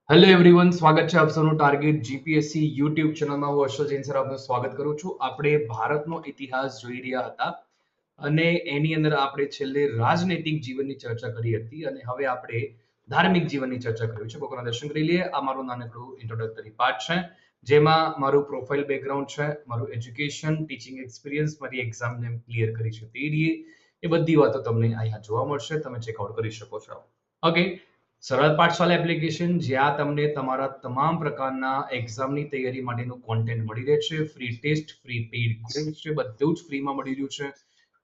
Hello everyone, સ્વાગત છે આપ સૌનું ટાર્ગેટ જીપીએસસી યુટ્યુબ ચેનલમાં. હું હર્ષલ જૈન સર આપનું સ્વાગત કરું છું. આપણે ભારતનો ઇતિહાસ જોઈ રહ્યા હતા અને એની અંદર આપણે છેલ્લે રાજનૈતિક જીવનની ચર્ચા કરી હતી અને હવે આપણે ધાર્મિક જીવનની ચર્ચા કરી છે. બપોરના દર્શન કરી લઈએ. આ મારું નાનકડું ઇન્ટ્રોડક્ટરી પાર્ટ છે, જેમાં મારું પ્રોફાઇલ બેકગ્રાઉન્ડ છે, મારું એજ્યુકેશન, ટીચિંગ એક્સપિરિયન્સ, મારી એક્ઝામને ક્લિયર કરી છે એ બધી વાતો તમને અહીંયા જોવા મળશે. તમે ચેકઆઉટ કરી શકો છો. ઓકે, સરળ પાઠશાલા એપ્લિકેશન, જ્યાં તમને તમારા તમામ પ્રકારના એક્ઝામની તૈયારી માટેનું કોન્ટેન્ટ મળી રહે છે. Free test, free paid course છે, બધું જ ફ્રીમાં મળી રહ્યું છે.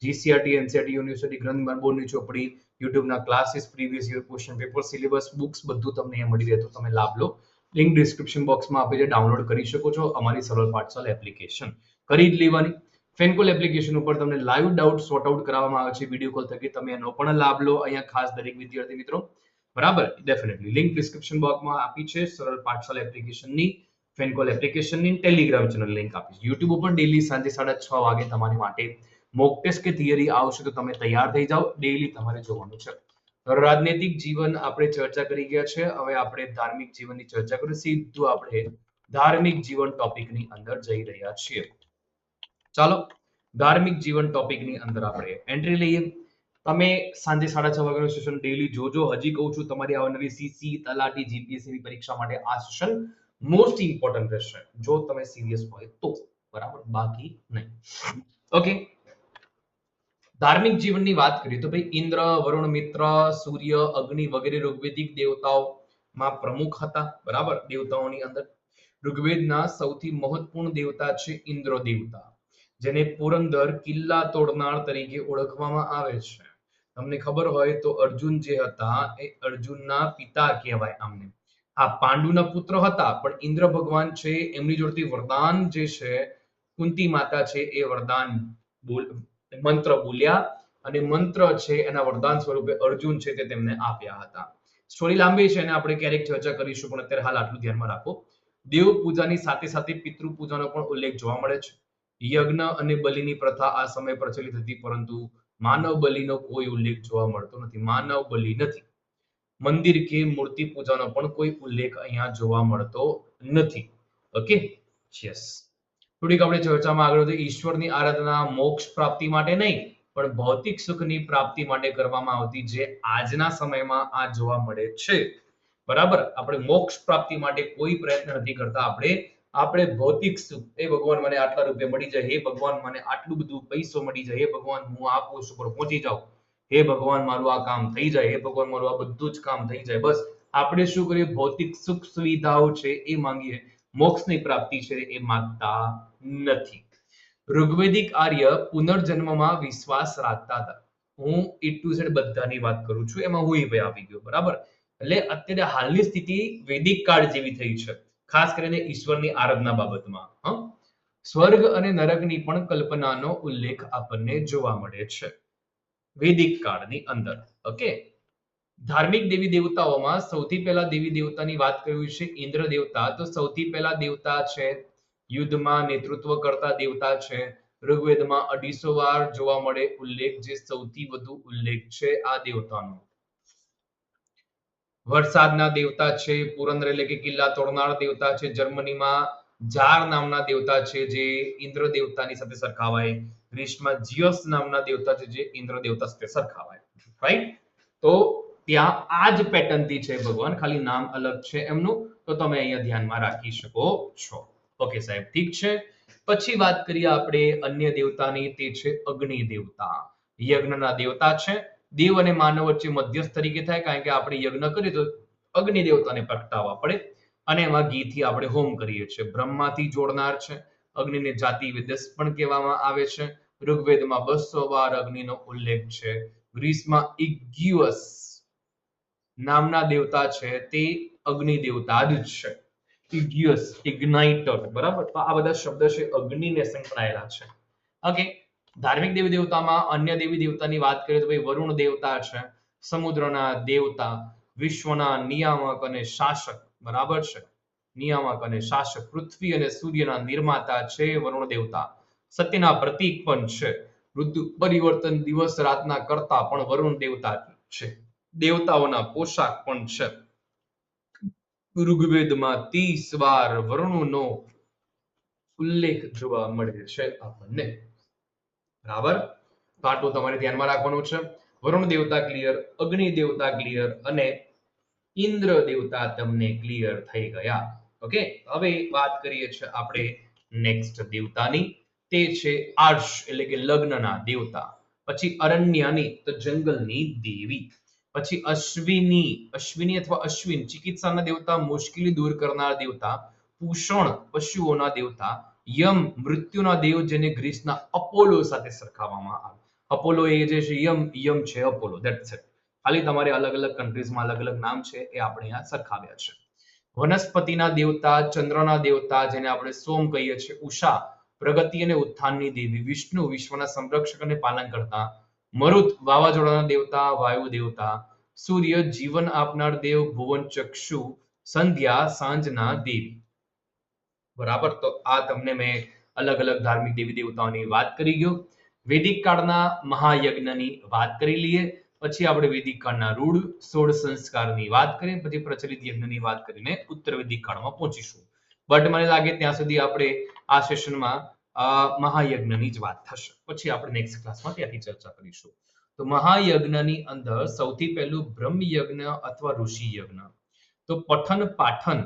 જીસીઆરટી, એનસીઆરટી, યુનિવર્સિટી ગ્રંથ, બોર્ડની ચોપડી, યુટ્યુબના classes, previous year question paper, syllabus, books બધું તમને અહીંયા મળી રહે, તો તમે લાભ લો. લિંક ડિસ્ક્રિપ્શન બોક્સમાં આપી છે, ડાઉનલોડ કરી શકો છો અમારી સરળ પાઠશાલા એપ્લિકેશન. કરી જ લેવાની. ફેનકોલ એપ્લિકેશન ઉપર તમને લાઈવ ડાઉટ સોર્ટ આઉટ કરવામાં આવે છે વિડીયો કોલ થકી. તમે એનો પણ લાભ લો. અહીંયા ખાસ દરેક વિદ્યાર્થી મિત્રો, બરાબર, ડેફિનેટલી લિંક ડિસ્ક્રિપ્શન બોક્સમાં આપી છે. સરળ પાઠશાલા એપ્લિકેશનની, ફેનકોલ એપ્લિકેશનની, ટેલિગ્રામ ચેનલ લિંક આપી છે. યુટ્યુબ ઉપર ડેલી સાંજે 6:30 વાગે તમારી માટે મોક ટેસ્ટ કે થિયરી આવશે, તો તમે તૈયાર થઈ જાઓ. ડેલી તમારે જોવાનું છે. રાજનૈતિક જીવન આપણે ચર્ચા કરી ગયા છે. હવે આપણે ધાર્મિક જીવનની ચર્ચા કરીએ. સીધું આપણે ધાર્મિક જીવન ટોપિકની અંદર જઈ રહ્યા છીએ. ચાલો, ધાર્મિક જીવન ટોપિકની અંદર આપણે એન્ટ્રી લઈએ. તમે સાંજે 6:30 વાગ્યાનું સેશન ડેલી જોજો. હજી કહું છું, તમારી આવનારી સીસી, તલાટી, જીપીએસસી પરીક્ષા માટે આ સેશન મોસ્ટ ઇમ્પોર્ટન્ટ રહેશે, જો તમે સિરિયસ હોય તો. બરાબર, બાકી નહીં. ઓકે, ધાર્મિક જીવનની વાત કરીએ તો ભાઈ ઇન્દ્ર, વરુણ, મિત્ર, સૂર્ય, અગ્નિ વગેરે ઋગ્વેદિક દેવતાઓમાં પ્રમુખ હતા. બરાબર, દેવતાઓની અંદર ઋગ્વેદના સૌથી મહત્વપૂર્ણ દેવતા છે ઇન્દ્ર દેવતા, જેને પુરંદર કિલ્લા તોડનાર તરીકે ઓળખવામાં આવે છે. તમને ખબર હોય તો અર્જુન જે હતા એ અર્જુનના પિતા કહેવાય. આમને આ પાંડુના પુત્ર હતા, પણ ઇન્દ્ર ભગવાન છે એમની જોડેથી વરદાન જે છે, કુંતી માતા છે એ વરદાન મંત્ર બોલ્યા અને મંત્ર છે એના વરદાન સ્વરૂપે અર્જુન છે તે તેમને આપ્યા હતા. સ્ટોરી લાંબી છે અને આપણે ક્યારેક ચર્ચા કરીશું, પણ અત્યારે હાલ આટલું ધ્યાનમાં રાખો. દેવ પૂજાની સાથે સાથે પિતૃ પૂજાનો પણ ઉલ્લેખ જોવા મળે છે. યજ્ઞ અને બલિની પ્રથા આ સમયે પ્રચલિત હતી, પરંતુ માનવ બલિનો કોઈ ઉલ્લેખ જોવા મળતો નથી. માનવ બલિ નથી. મંદિર કે મૂર્તિ પૂજાનો પણ કોઈ ઉલ્લેખ અહીંયા જોવા મળતો નથી. Okay, yes. થોડીક આપણે ચર્ચામાં આગળ વધીએ. ઈશ્વરની આરાધના મોક્ષ પ્રાપ્તિ માટે નહીં, પણ ભૌતિક સુખની પ્રાપ્તિ માટે કરવામાં આવતી, જે આજના સમયમાં આ જોવા મળે છે. બરાબર, આપણે મોક્ષ પ્રાપ્તિ માટે કોઈ પ્રયત્ન નથી કરતા. આપણે ભૌતિક સુખ, એ ભગવાન મને આટલા રૂપિયા મળી જાય, હે ભગવાન મને આટલું બધું પૈસો મળી જાય, હે ભગવાન હું આ પોસ્ટ ઉપર પહોંચી જાઉં, હે ભગવાન મારું આ કામ થઈ જાય, હે ભગવાન મારું આ બધું જ કામ થઈ જાય. બસ આપણે શું કરીએ? ભૌતિક સુખ સુવિધાઓ છે એ માંગીએ. મોક્ષની પ્રાપ્તિ છે એ માંગતા નથી. ઋગ્વેદિક આર્ય પુનર્જન્મમાં વિશ્વાસ રાખતા હતા. હું A to Z બધાની વાત કરું છું, એમાં હું ભાઈ આવી ગયો. બરાબર, એટલે અત્યારે હાલની સ્થિતિ વૈદિક કાળ જેવી થઈ છે, ખાસ કરીને ઈશ્વરની આરાધના બાબતમાં. સ્વર્ગ અને નરકની પણ કલ્પનાનો ઉલ્લેખ આપણને જોવા મળે છે વૈદિક કાળની અંદર. ઓકે, ધાર્મિક દેવી દેવતાઓમાં સૌથી પહેલા દેવી દેવતાની વાત કરવી છે ઇન્દ્ર દેવતા. તો સૌથી પહેલા દેવતા છે, યુદ્ધમાં નેતૃત્વ કરતા દેવતા છે. ઋગ્વેદમાં 250 વાર જોવા મળે ઉલ્લેખ, જે સૌથી વધુ ઉલ્લેખ છે આ દેવતાનો. વરસાદના દેવતા છે, પુરંદર એટલે કે કિલ્લા તોડનાર દેવતા છે. જર્મનીમાં જાર નામના દેવતા છે, જે ઇન્દ્ર દેવતાની સાથે સરખાવાય. ગ્રીસમાં જીઓસ નામના દેવતા છે, જે ઇન્દ્ર દેવતા સાથે સરખાવાય. રાઈટ? તો ત્યાં આ જ પેટર્નથી છે ભગવાન, ખાલી નામ અલગ છે એમનું, તો તમે અહીંયા ધ્યાનમાં રાખી શકો છો. ઓકે સાહેબ, ઠીક છે. પછી વાત કરીએ આપણે અન્ય દેવતાની, તે છે અગ્નિ દેવતા. યજ્ઞના દેવતા છે. દેવ અને માનવ વચ્ચે મધ્યસ્થ તરીકે થાય, કારણ કે આપણે યજ્ઞ કરીએ તો અગ્નિ દેવતાને પ્રગટાવવા પડે અને એમાં ઘીથી આપણે હોમ કરીએ છીએ. બ્રહ્માથી જોડનાર છે. અગ્નિને જાતિ વિદેશ પણ કહેવામાં આવે છે. ઋગ્વેદમાં 200 વાર અગ્નિનો ઉલ્લેખ છે. ગ્રીસમાં ઇગ્યુઅસ નામના દેવતા છે, તે અગ્નિ દેવતા જ છે. ઇગ્યુઅસ, ઇગ્નાઇટર. બરાબર, તો આ બધા શબ્દ છે અગ્નિને સંકળાયેલા છે. ઓકે, ધાર્મિક દેવી દેવતામાં અન્ય દેવી દેવતાની વાત કરીએ તો ભાઈ વરુણ દેવતા છે, સમુદ્રના દેવતા, વિશ્વના નિયામક અને શાસક. બરાબર છે, નિયામક અને શાસક. પૃથ્વી અને સૂર્યના નિર્માતા છે વરુણ દેવતા. સત્યના પ્રતીક પણ છે. ઋતુ પરિવર્તન, દિવસ રાતના કરતા પણ વરુણ દેવતા છે. દેવતાઓના પોશાક પણ છે. ઋગ્વેદમાં 30 વાર વરુણનો ઉલ્લેખ જોવા મળે છે આપણને. બરાબર, તો આટલું તમારે ધ્યાનમાં રાખવાનું છે. વરુણ દેવતા ક્લિયર, અગ્નિ દેવતા ક્લિયર અને ઇન્દ્ર દેવતા તમને ક્લિયર થઈ ગયા. ઓકે, હવે વાત કરીએ છીએ આપણે નેક્સ્ટ દેવતાની. તે છે આર્ષ એટલે કે લગ્નના દેવતા. પછી અરણ્યની તો જંગલની દેવી. પછી અશ્વિની, અશ્વિની અથવા અશ્વિન ચિકિત્સાના દેવતા, મુશ્કેલી દૂર કરનાર દેવતા. પૂષણ પશુઓના દેવતા. યમ મૃત્યુના દેવ, જેને ગ્રીસના અપોલો સાથે સરખાવવામાં આવે. અપોલો એ જે છે યમ, યમ છે અપોલો. That's it. ખાલી તમારે અલગ અલગ કન્ટ્રીઝમાં અલગ અલગ નામ છે એ આપણે અહીંયા સરખાવ્યા છે. વનસ્પતિના દેવતા, ચંદ્રના દેવતા, જેને આપણે સોમ કહીએ છીએ. ઉષા પ્રગતિ અને ઉત્થાનની દેવી. વિષ્ણુ વિશ્વના સંરક્ષક અને પાલન કરતા. મરુત વાવાઝોડાના દેવતા, વાયુ દેવતા. સૂર્ય જીવન આપનાર દેવ, ભુવન ચક્ષુ. સંધ્યા સાંજના દેવી. બરાબર, તો આ તમને મેં અલગ અલગ ધાર્મિક દેવી દેવતાઓની વાત કરી ગયો. વૈદિક કાળના મહાયજ્ઞની વાત કરી લઈએ. પછી આપણે વૈદિક કાળના રૂઢ 16 સંસ્કારની વાત કરીએ. પછી પ્રચલિત યજ્ઞની વાત કરીને ઉત્તર વૈદિક કાળમાં પહોંચીશું. બટ મને લાગે ત્યાં સુધી આપણે આ સેશનમાં મહાયજ્ઞની જ વાત થશે. પછી આપણે નેક્સ્ટ ક્લાસમાં ત્યાંથી ચર્ચા કરીશું. તો મહાયજ્ઞની અંદર સૌથી પહેલું બ્રહ્મ યજ્ઞ અથવા ઋષિ યજ્ઞ. તો પઠન પાઠન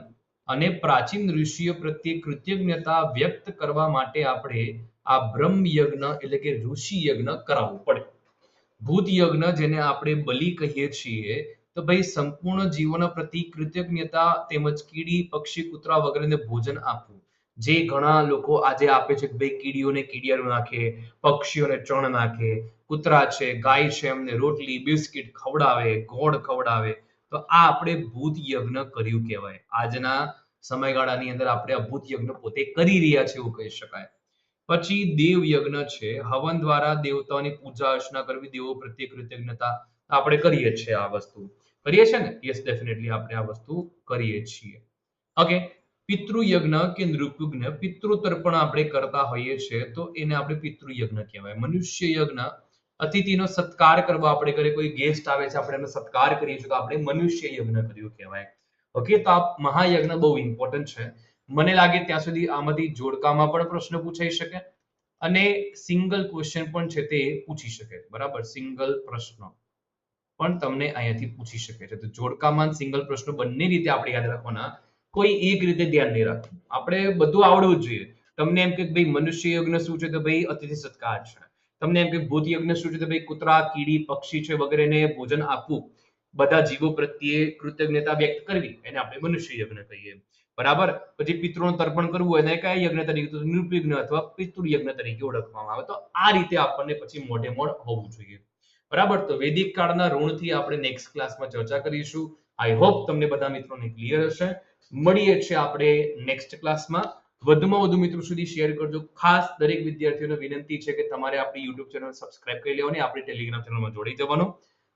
અને પ્રાચીન ઋષિઓ પ્રત્યે કૃતજ્ઞતા વ્યક્ત કરવા માટે આપણે આ બ્રહ્મ યજ્ઞ એટલે કે ઋષિ યજ્ઞ કરાવવું પડે. ભૂત યજ્ઞ, જેને આપણે બલિ કહીએ છીએ, તો ભાઈ સંપૂર્ણ જીવન પ્રતિ કૃતજ્ઞતા તેમજ કીડી, પક્ષી, કૂતરા વગેરેને ભોજન આપવું. જે ઘણા લોકો આજે આપે છે કે ભાઈ કીડીઓને કીડિયારું નાખે, પક્ષીઓને ચણ નાખે, કૂતરા છે, ગાય છે, એમને રોટલી બિસ્કિટ ખવડાવે, ગોળ ખવડાવે, તો આ આપણે ભૂત યજ્ઞ કર્યું કહેવાય. આજના સમયગાળાની અંદર આપણે આ ભૂત યજ્ઞ પોતે કરી રહ્યા છે એવું કહી શકાય. પછી દેવ યજ્ઞ છે, હવન દ્વારા દેવતાઓની પૂજા અર્ચના કરવી, દેવો પ્રત્યે કૃતજ્ઞતા. આપણે કરીએ છીએ આ વસ્તુ, કરીએ છીએ ને? યસ, ડેફિનેટલી આપણે આ વસ્તુ કરીએ છીએ. ઓકે, પિતૃ યજ્ઞ કે નૃપયજ્ઞ, પિતૃ તર્પણ આપણે કરતા હોઈએ છીએ તો એને આપણે પિતૃ યજ્ઞ કહેવાય. મનુષ્ય યજ્ઞ, અતિથિનો સત્કાર કરવા આપણે કરીએ. કોઈ ગેસ્ટ આવે છે, આપણે એનો સત્કાર કરીએ છીએ તો આપણે મનુષ્ય યજ્ઞ કર્યું કહેવાય. ઓકે, તો આ મહાયજ્ઞ બહુ ઇમ્પોર્ટન્ટ છે. મને લાગે ત્યાં સુધી આમાંથી જોડકામાં પણ પ્રશ્ન પૂછાઈ શકે અને સિંગલ ક્વેશ્ચન પણ છે તે પૂછી શકે. બરાબર, સિંગલ પ્રશ્ન પણ તમને અહીંયાથી પૂછી શકે છે. તો જોડકામાં સિંગલ પ્રશ્નો બંને રીતે આપણે યાદ રાખવાના, કોઈ એક રીતે ધ્યાન નહીં રાખવું. આપણે બધું આવડવું જોઈએ. તમને એમ કે ભાઈ મનુષ્ય યજ્ઞ શું છે, તો ભાઈ અતિથિ સત્કાર છે. તમને એમ કે ભૂત યજ્ઞ શું છે, તો ભાઈ કૂતરા, કીડી, પક્ષી છે વગેરેને ભોજન આપવું, બધા જીવો પ્રત્યે કૃતજ્ઞતા વ્યક્ત કરવી, એને આપણે મનુષ્ય યજ્ઞ કહીએ. બરાબર. પછી પિતૃનું તર્પણ કરવું એને કયા યજ્ઞ તરીકે, તો નૃપયજ્ઞ અથવા પિતૃ યજ્ઞ તરીકે ઓળખવામાં આવે. તો આ રીતે આપણને પછી મોઢે મોઢ હોવું જોઈએ. બરાબર, તો વૈદિક કાળના ઋણથી આપણે નેક્સ્ટ ક્લાસમાં ચર્ચા કરીશું. આઈ હોપ તમને બધા મિત્રોને ક્લિયર હશે. મળીએ છીએ આપણે નેક્સ્ટ ક્લાસમાં. વધુમાં વધુ મિત્રો સુધી શેર કરજો. ખાસ દરેક વિદ્યાર્થીઓને વિનંતી છે કે તમારે આપણી યુટ્યુબ ચેનલ સબસ્ક્રાઇબ કરી લેવાની, આપણી ટેલિગ્રામ ચેનલમાં જોડી જવાનું.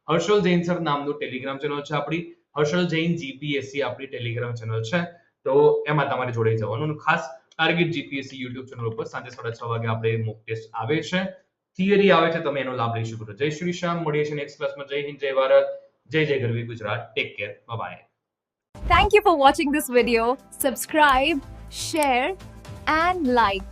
હર્ષલ જૈન સર નામનું ટેલિગ્રામ ચેનલ છે આપણી, હર્ષલ જૈન જીપીએસસી આપણી ટેલિગ્રામ ચેનલ છે. તો એમાં તમારે જોડાઈ જવાનું. ખાસ ટાર્ગેટ જીપીએસસી યુટ્યુબ ચેનલ ઉપર સાંજે 6:30 વાગે આપણે મોક ટેસ્ટ આવે છે, થિયરી આવે છે, તમે એનો લાભ લઈ શકો છો. જય શ્રી શ્યામ. મળીએ છીએ નેક્સ્ટ ક્લાસમાં. જય હિન્દ, જય ભારત, જય ગરવી Gujarat. Take care, bye bye. Thank you for watching this video. Subscribe, share and like.